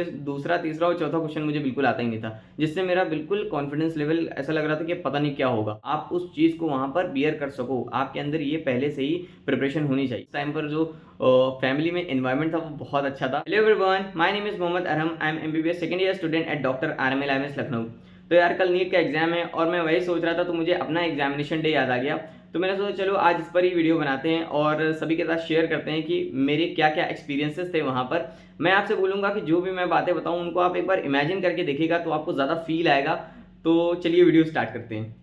दूसरा, तीसरा और चौथा क्वेश्चन मुझे बिल्कुल आता ही नहीं था, जिससे मेरा बिल्कुल कॉन्फिडेंस लेवल ऐसा लग रहा था कि पता नहीं क्या होगा। आप उस चीज़ को वहाँ पर बियर कर सको, आपके अंदर ये पहले से ही प्रिपरेशन होनी चाहिए। इस टाइम पर जो फैमिली में एनवायरनमेंट था वो बहुत अच्छा था। Hello everyone, my name is Mohammad Arham, I am MBBS second year student at doctor RML IMS Lucknow. तो यार कल नीट का एग्जाम है और मैं वही सोच रहा था, तो मुझे अपना एग्जामिनेशन डे याद आ गया। तो मैंने सोचा चलो आज इस पर ही वीडियो बनाते हैं और सभी के साथ शेयर करते हैं कि मेरे क्या क्या एक्सपीरियंसेस थे वहाँ पर। मैं आपसे बोलूँगा कि जो भी मैं बातें बताऊँ उनको आप एक बार इमेजिन करके देखिएगा तो आपको ज़्यादा फील आएगा। तो चलिए वीडियो स्टार्ट करते हैं।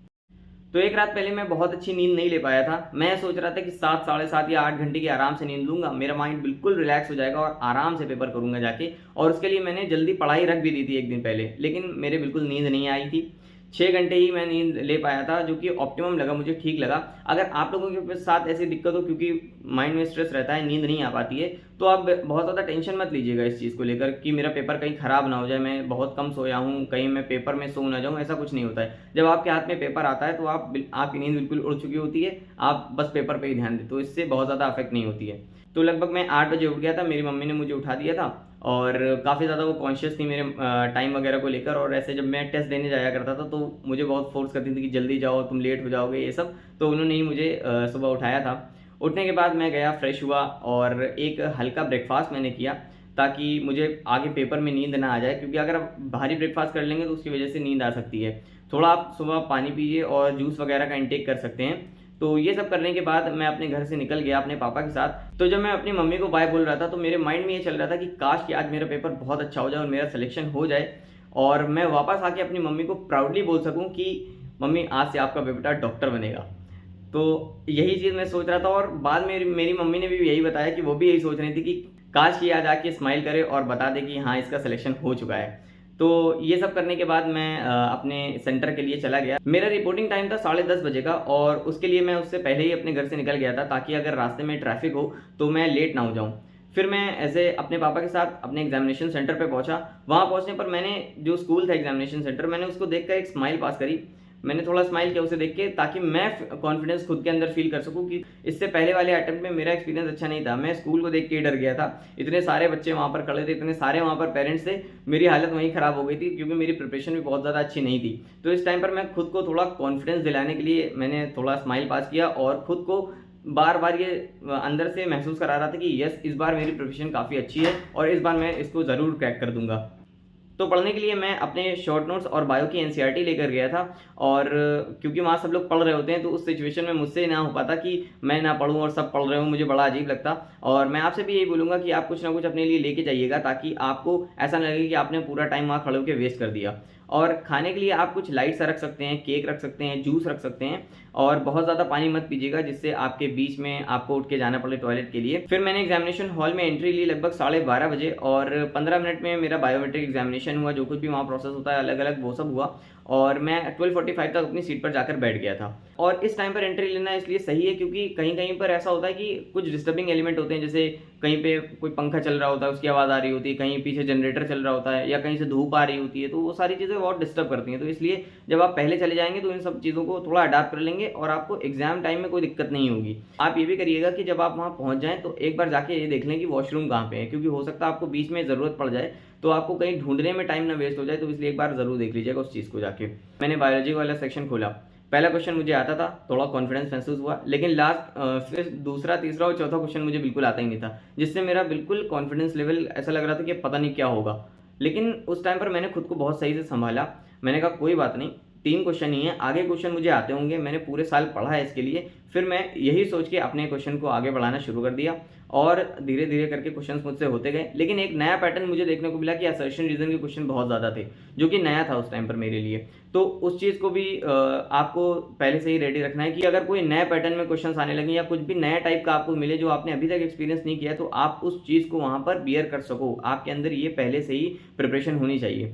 तो एक रात पहले मैं बहुत अच्छी नींद नहीं ले पाया था। मैं सोच रहा था कि 7 साढ़े 7 या 8 घंटे की आराम से नींद लूँगा, मेरा माइंड बिल्कुल रिलैक्स हो जाएगा और आराम से पेपर करूँगा जाके। और उसके लिए मैंने जल्दी पढ़ाई रख भी दी थी 1 दिन पहले, लेकिन मेरे बिल्कुल नींद नहीं आई थी। 6 घंटे ही मैं नींद ले पाया था, जो कि ऑप्टिमम लगा मुझे, ठीक लगा। अगर आप लोगों के साथ ऐसी दिक्कत हो, क्योंकि माइंड में स्ट्रेस रहता है, नींद नहीं आ पाती है, तो आप बहुत ज़्यादा टेंशन मत लीजिएगा इस चीज़ को लेकर कि मेरा पेपर कहीं ख़राब ना हो जाए, मैं बहुत कम सोया हूँ, कहीं मैं पेपर में सो ना जाऊँ, ऐसा कुछ नहीं होता है। जब आपके हाथ में पेपर आता है तो आपकी नींद बिल्कुल उड़ चुकी होती है, आप बस पेपर पे ही ध्यान दें, तो इससे बहुत ज़्यादा अफेक्ट नहीं होती है। तो लगभग मैं 8 बजे उठ गया था, मेरी मम्मी ने मुझे उठा दिया था और काफ़ी ज़्यादा वो कॉन्शियस थी मेरे टाइम वगैरह को लेकर। और ऐसे जब मैं टेस्ट देने जाया करता था तो मुझे बहुत फोर्स करती थी कि जल्दी जाओ, तुम लेट हो जाओगे, ये सब। तो उन्होंने ही मुझे सुबह उठाया था। उठने के बाद मैं गया, फ्रेश हुआ और एक हल्का ब्रेकफास्ट मैंने किया, ताकि मुझे आगे पेपर में नींद ना आ जाए, क्योंकि अगर आप भारी ब्रेकफास्ट कर लेंगे तो उसकी वजह से नींद आ सकती है। थोड़ा आप सुबह पानी पीजिए और जूस वगैरह का इंटेक कर सकते हैं। तो ये सब करने के बाद मैं अपने घर से निकल गया अपने पापा के साथ। तो जब मैं अपनी मम्मी को बाय बोल रहा था तो मेरे माइंड में ये चल रहा था कि काश कि आज मेरा पेपर बहुत अच्छा हो जाए और मेरा सिलेक्शन हो जाए, और मैं वापस आके अपनी मम्मी को प्राउडली बोल सकूं कि मम्मी आज से आपका बेटा डॉक्टर बनेगा। तो यही चीज़ मैं सोच रहा था और बाद में मेरी मेरी मम्मी ने भी यही बताया कि वो भी यही सोच रही थी कि काश कि आज आके स्माइल करे और बता दे कि हाँ, इसका सिलेक्शन हो चुका है। तो ये सब करने के बाद मैं अपने सेंटर के लिए चला गया। मेरा रिपोर्टिंग टाइम था 10:30 बजे का, और उसके लिए मैं उससे पहले ही अपने घर से निकल गया था, ताकि अगर रास्ते में ट्रैफिक हो तो मैं लेट ना हो जाऊँ। फिर मैं ऐसे अपने पापा के साथ अपने एग्जामिनेशन सेंटर पे पहुंचा। वहाँ पहुंचने पर मैंने जो स्कूल था एग्जामिनेशन सेंटर, मैंने उसको देखकर एक स्माइल पास करी। मैंने थोड़ा स्माइल किया उसे देख के, ताकि मैं कॉन्फिडेंस खुद के अंदर फील कर सकूं कि इससे पहले वाले अटेम्प्ट में मेरा एक्सपीरियंस अच्छा नहीं था। मैं स्कूल को देख के ही डर गया था। इतने सारे बच्चे वहाँ पर खड़े थे, इतने सारे वहाँ पर पेरेंट्स थे, मेरी हालत वहीं ख़राब हो गई थी, क्योंकि मेरी प्रिपरेशन भी बहुत ज़्यादा अच्छी नहीं थी। तो इस टाइम पर मैं खुद को थोड़ा कॉन्फिडेंस दिलाने के लिए मैंने थोड़ा स्माइल पास किया और खुद को बार बार ये अंदर से महसूस करा रहा था कि यस, इस बार मेरी प्रिपरेशन काफ़ी अच्छी है और इस बार मैं इसको ज़रूर क्रैक कर दूंगा। तो पढ़ने के लिए मैं अपने शॉर्ट नोट्स और बायो की एनसीईआरटी लेकर गया था। और क्योंकि वहाँ सब लोग पढ़ रहे होते हैं, तो उस सिचुएशन में मुझसे ना हो पाता कि मैं ना पढ़ूँ और सब पढ़ रहे हो, मुझे बड़ा अजीब लगता। और मैं आपसे भी यही बोलूँगा कि आप कुछ ना कुछ अपने लिए लेके जाइएगा, ताकि आपको ऐसा ना लगे कि आपने पूरा टाइम वहाँ खड़े होकर वेस्ट कर दिया। और खाने के लिए आप कुछ लाइट सा रख सकते हैं, केक रख सकते हैं, जूस रख सकते हैं, और बहुत ज़्यादा पानी मत पीजिएगा जिससे आपके बीच में आपको उठ के जाना पड़े टॉयलेट के लिए। फिर मैंने एग्जामिनेशन हॉल में एंट्री ली लगभग 12:30 बजे, और 15 मिनट में मेरा बायोमेट्रिक एग्जामिनेशन हुआ। जो कुछ भी वहाँ प्रोसेस होता है अलग अलग, वो सब हुआ, और मैं 12:45 तक अपनी सीट पर जाकर बैठ गया था। और इस टाइम पर एंट्री लेना इसलिए सही है क्योंकि कहीं कहीं पर ऐसा होता है कि कुछ डिस्टर्बिंग एलिमेंट होते हैं, जैसे कहीं पे कोई पंखा चल रहा होता है उसकी आवाज़ आ रही होती है, कहीं पीछे जनरेटर चल रहा होता है, या कहीं से धूप आ रही होती है, तो वो सारी चीज़ें बहुत डिस्टर्ब करती हैं। तो इसलिए जब आप पहले चले जाएंगे तो इन सब चीज़ों को थोड़ा अडाप्ट कर लेंगे और आपको एग्जाम टाइम में कोई दिक्कत नहीं होगी। आप ये भी करिएगा कि जब आप वहाँ पहुँच जाएँ तो एक बार जाके ये देख लें कि वॉशरूम कहाँ पे है, क्योंकि हो सकता है आपको बीच में ज़रूरत पड़ जाए, तो आपको कहीं ढूंढने में टाइम ना वेस्ट हो जाए। तो इसलिए एक बार ज़रूर देख लीजिएगा उस चीज़ को जाके। मैंने बायोलॉजी वाला सेक्शन खोला, पहला क्वेश्चन मुझे आता था, थोड़ा कॉन्फिडेंस महसूस हुआ, लेकिन फिर दूसरा, तीसरा और चौथा क्वेश्चन मुझे बिल्कुल आता ही नहीं था, जिससे मेरा बिल्कुल कॉन्फिडेंस लेवल ऐसा लग रहा था कि पता नहीं क्या होगा। लेकिन उस टाइम पर मैंने खुद को बहुत सही से संभाला। मैंने कहा कोई बात नहीं, 3 क्वेश्चन ही है, आगे क्वेश्चन मुझे आते होंगे, मैंने पूरे साल पढ़ा है इसके लिए। फिर मैं यही सोच के अपने क्वेश्चन को आगे बढ़ाना शुरू कर दिया, और धीरे धीरे करके क्वेश्चंस मुझसे होते गए। लेकिन एक नया पैटर्न मुझे देखने को मिला कि असर्शन रीजन के क्वेश्चन बहुत ज़्यादा थे, जो कि नया था उस टाइम पर मेरे लिए। तो उस चीज़ को भी आपको पहले से ही रेडी रखना है कि अगर कोई नए पैटर्न में क्वेश्चंस आने लगे या कुछ भी नया टाइप का आपको मिले जो आपने अभी तक एक्सपीरियंस नहीं किया, तो आप उस चीज़ को वहाँ पर बियर कर सको, आपके अंदर ये पहले से ही प्रिपरेशन होनी चाहिए।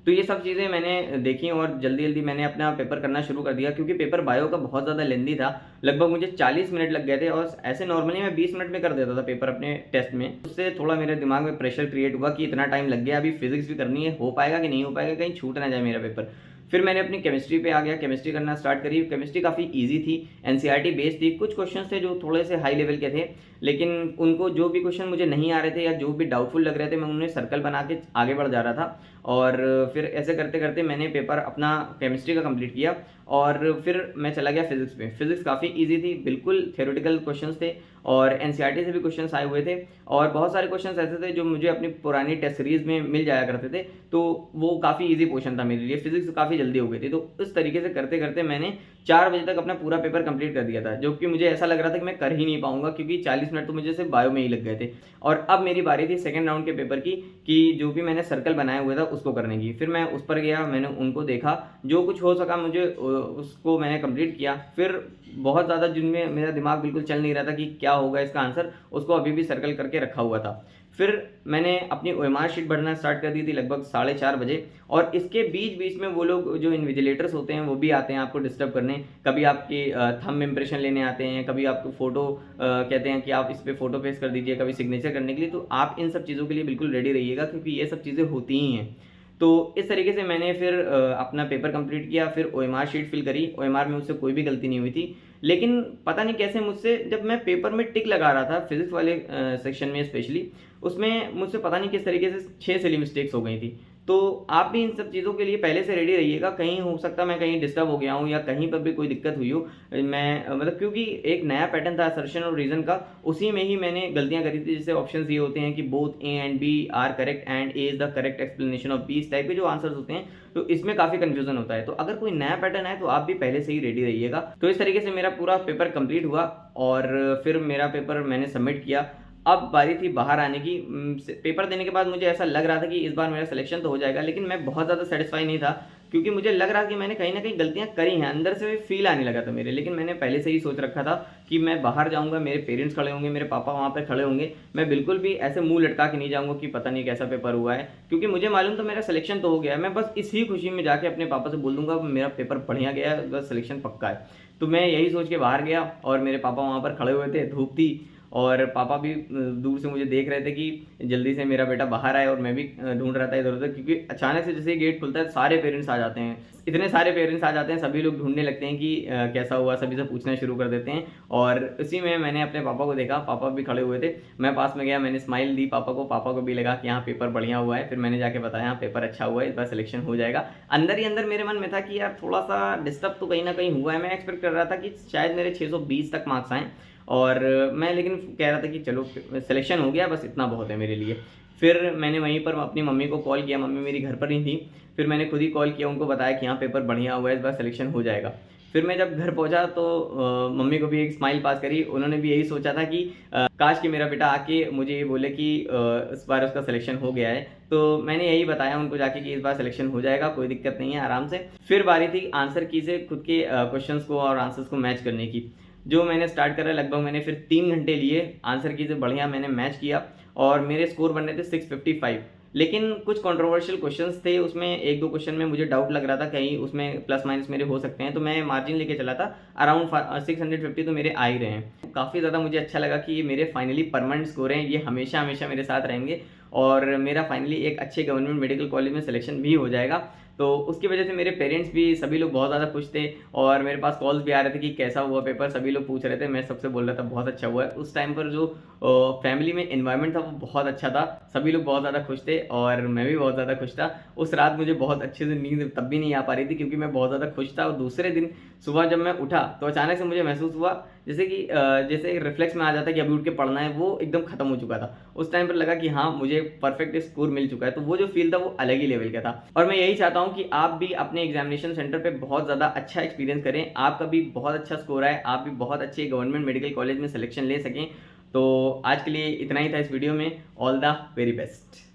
तो ये सब चीज़ें मैंने देखी और जल्दी जल्दी मैंने अपना पेपर करना शुरू कर दिया, क्योंकि पेपर बायो का बहुत ज़्यादा लेंदी था। लगभग मुझे 40 मिनट लग गए थे, और ऐसे नॉर्मली मैं 20 मिनट में कर देता था पेपर अपने टेस्ट में। उससे थोड़ा मेरे दिमाग में प्रेशर क्रिएट हुआ कि इतना टाइम लग गया, अभी फिजिक्स भी करनी है, हो पाएगा कि नहीं हो पाएगा, कहीं छूट ना जाए मेरा पेपर। फिर मैंने अपनी केमिस्ट्री पे आ गया, केमिस्ट्री करना स्टार्ट करी। केमिस्ट्री काफ़ी ईजी थी, एनसीईआरटी बेस्ड थी। कुछ क्वेश्चन थे जो थोड़े से हाई लेवल के थे, लेकिन उनको जो भी क्वेश्चन मुझे नहीं आ रहे थे या जो भी डाउटफुल लग रहे थे, मैं उन्हें सर्कल बना के आगे बढ़ जा रहा था। और फिर ऐसे करते करते मैंने पेपर अपना केमिस्ट्री का कंप्लीट किया और फिर मैं चला गया फिजिक्स पे। फिजिक्स काफ़ी इजी थी, बिल्कुल थ्योरेटिकल क्वेश्चंस थे और एनसीईआरटी से भी क्वेश्चंस आए हुए थे और बहुत सारे क्वेश्चंस ऐसे थे जो मुझे अपनी पुरानी टेस्ट सीरीज में मिल जाया करते थे, तो वो काफ़ी इजी पोर्शन था मेरे लिए। फिजिक्स काफ़ी जल्दी हो गई थी, तो इस तरीके से करते करते मैंने 4 बजे तक अपना पूरा पेपर कंप्लीट कर दिया था, जो कि मुझे ऐसा लग रहा था कि मैं कर ही नहीं पाऊंगा, क्योंकि 40 मिनट तो मुझे सिर्फ बायो में ही लग गए थे। और अब मेरी बारी थी सेकंड राउंड के पेपर की, कि जो भी मैंने सर्कल बनाया हुआ था उसको करने की। फिर मैं उस पर गया, मैंने उनको देखा, जो कुछ हो सका मुझे उसको मैंने कंप्लीट किया। फिर बहुत ज़्यादा जिनमें मेरा दिमाग बिल्कुल चल नहीं रहा था कि क्या होगा इसका आंसर, उसको अभी भी सर्कल करके रखा हुआ था। फिर मैंने अपनी ओएमआर शीट भरना स्टार्ट कर दी थी लगभग 4:30 बजे, और इसके बीच बीच में वो लोग जो इन्विजिलेटर्स होते हैं वो भी आते हैं आपको डिस्टर्ब करने। कभी आपके थंब इम्प्रेशन लेने आते हैं, कभी आपको फ़ोटो कहते हैं कि आप इस पर फ़ोटो पेस्ट कर दीजिए, कभी सिग्नेचर करने के लिए। तो आप इन सब चीज़ों के लिए बिल्कुल रेडी रहिएगा, क्योंकि ये सब चीज़ें होती ही हैं। तो इस तरीके से मैंने फिर अपना पेपर कंप्लीट किया, फिर ओएमआर शीट फिल करी। ओएमआर में मुझसे कोई भी गलती नहीं हुई थी, लेकिन पता नहीं कैसे मुझसे, जब मैं पेपर में टिक लगा रहा था फिजिक्स वाले सेक्शन में स्पेशली, उसमें मुझसे पता नहीं किस तरीके से 6 सिली मिस्टेक्स हो गई थी। तो आप भी इन सब चीज़ों के लिए पहले से रेडी रहिएगा। कहीं हो सकता है मैं कहीं डिस्टर्ब हो गया हूँ या कहीं पर भी कोई दिक्कत हुई हो। मैं मतलब क्योंकि एक नया पैटर्न था असर्शन और रीज़न का, उसी में ही मैंने गलतियाँ करी थी। जैसे ऑप्शंस ये होते हैं कि both A and B are correct and A is the correct explanation of B, इस टाइप के जो आंसर्स होते हैं, तो इसमें काफ़ी कन्फ्यूजन होता है। तो अगर कोई नया पैटर्न है तो आप भी पहले से ही रेडी रहिएगा। तो इस तरीके से मेरा पूरा पेपर कंप्लीट हुआ और फिर मेरा पेपर मैंने सबमिट किया। अब बारी थी बाहर आने की। पेपर देने के बाद मुझे ऐसा लग रहा था कि इस बार मेरा सिलेक्शन तो हो जाएगा, लेकिन मैं बहुत ज़्यादा सेटिस्फाई नहीं था, क्योंकि मुझे लग रहा था कि मैंने कहीं ना कहीं गलतियां करी हैं। अंदर से फील आने लगा था मेरे। लेकिन मैंने पहले से ही सोच रखा था कि मैं बाहर जाऊंगा, मेरे पेरेंट्स खड़े होंगे, मेरे पापा वहाँ पर खड़े होंगे, मैं बिल्कुल भी ऐसे मुंह लटका के नहीं जाऊंगा कि पता नहीं कैसा पेपर हुआ है, क्योंकि मुझे मालूम था मेरा सिलेक्शन तो हो गया है। मैं बस इसी खुशी में जाके अपने पापा से बोल दूंगा मेरा पेपर बढ़िया गया, बस सिलेक्शन पक्का है। तो मैं यही सोच के बाहर गया और मेरे पापा वहाँ पर खड़े हुए थे, धूप थी, और पापा भी दूर से मुझे देख रहे थे कि जल्दी से मेरा बेटा बाहर आए, और मैं भी ढूंढ रहा था इधर उधर, क्योंकि अचानक से जैसे गेट खुलता है सारे पेरेंट्स आ जाते हैं। इतने सारे पेरेंट्स आ जाते हैं, सभी लोग ढूंढने लगते हैं कि कैसा हुआ, सभी से पूछना शुरू कर देते हैं। और उसी में मैंने अपने पापा को देखा, पापा भी खड़े हुए थे। मैं पास में गया, मैंने स्माइल दी पापा को। पापा को भी लगा कि यहाँ पेपर बढ़िया हुआ है। फिर मैंने जाके बताया हाँ पेपर अच्छा हुआ है, इस बार सिलेक्शन हो जाएगा। अंदर ही अंदर मेरे मन में था कि यार थोड़ा सा डिस्टर्ब तो कहीं ना कहीं हुआ है। मैं एक्सपेक्ट कर रहा था कि शायद मेरे 620 तक मार्क्स आएँ, और मैं लेकिन कह रहा था कि चलो सिलेक्शन हो गया, बस इतना बहुत है मेरे लिए। फिर मैंने वहीं पर अपनी मम्मी को कॉल किया, मम्मी मेरी घर पर ही थी। फिर मैंने खुद ही कॉल किया, उनको बताया कि हाँ पेपर बढ़िया हुआ है, इस बार सिलेक्शन हो जाएगा। फिर मैं जब घर पहुंचा तो मम्मी को भी एक स्माइल पास करी। उन्होंने भी यही सोचा था कि काश कि मेरा बेटा आके मुझे ये बोले कि इस बार उसका सिलेक्शन हो गया है। तो मैंने यही बताया उनको जाके कि इस बार सिलेक्शन हो जाएगा, कोई दिक्कत नहीं है, आराम से। फिर बारी थी आंसर की से खुद के क्वेश्चंस को और आंसर्स को मैच करने की, जो मैंने स्टार्ट करा। लगभग मैंने फिर 3 घंटे लिए आंसर की से बढ़िया मैंने मैच किया, और मेरे स्कोर बनने थे 655। लेकिन कुछ कंट्रोवर्शियल क्वेश्चंस थे उसमें, एक दो क्वेश्चन में मुझे डाउट लग रहा था कहीं उसमें प्लस माइनस मेरे हो सकते हैं, तो मैं मार्जिन लेके चला था। अराउंड 650 तो मेरे आ ही रहे हैं। काफ़ी ज़्यादा मुझे अच्छा लगा कि ये मेरे फाइनली परमानेंट स्कोर हैं, ये हमेशा हमेशा मेरे साथ रहेंगे, और मेरा फाइनली एक अच्छे गवर्नमेंट मेडिकल कॉलेज में सिलेक्शन भी हो जाएगा। तो उसकी वजह से मेरे पेरेंट्स भी सभी लोग बहुत ज़्यादा खुश थे, और मेरे पास कॉल्स भी आ रहे थे कि कैसा हुआ पेपर, सभी लोग पूछ रहे थे। मैं सबसे बोल रहा था बहुत अच्छा हुआ है। उस टाइम पर जो फैमिली में एनवायरनमेंट था वो बहुत अच्छा था, सभी लोग बहुत ज़्यादा खुश थे और मैं भी बहुत ज़्यादा खुश था। उस रात मुझे बहुत अच्छे से नींद तब भी नहीं आ पा रही थी, क्योंकि मैं बहुत ज़्यादा खुश था। और दूसरे दिन सुबह जब मैं उठा तो अचानक से मुझे महसूस हुआ जैसे कि जैसे एक रिफ्लेक्स में आ जाता है कि अभी उठ के पढ़ना है, वो एकदम खत्म हो चुका था। उस टाइम पर लगा कि हाँ मुझे परफेक्ट स्कोर मिल चुका है। तो वो जो फील था वो अलग ही लेवल का था। और मैं यही चाहता हूँ कि आप भी अपने एग्जामिनेशन सेंटर पे बहुत ज़्यादा अच्छा एक्सपीरियंस करें, आपका भी बहुत अच्छा स्कोर आए, आप भी बहुत अच्छे गवर्नमेंट मेडिकल कॉलेज में सिलेक्शन ले सकें। तो आज के लिए इतना ही था इस वीडियो में। All the very best.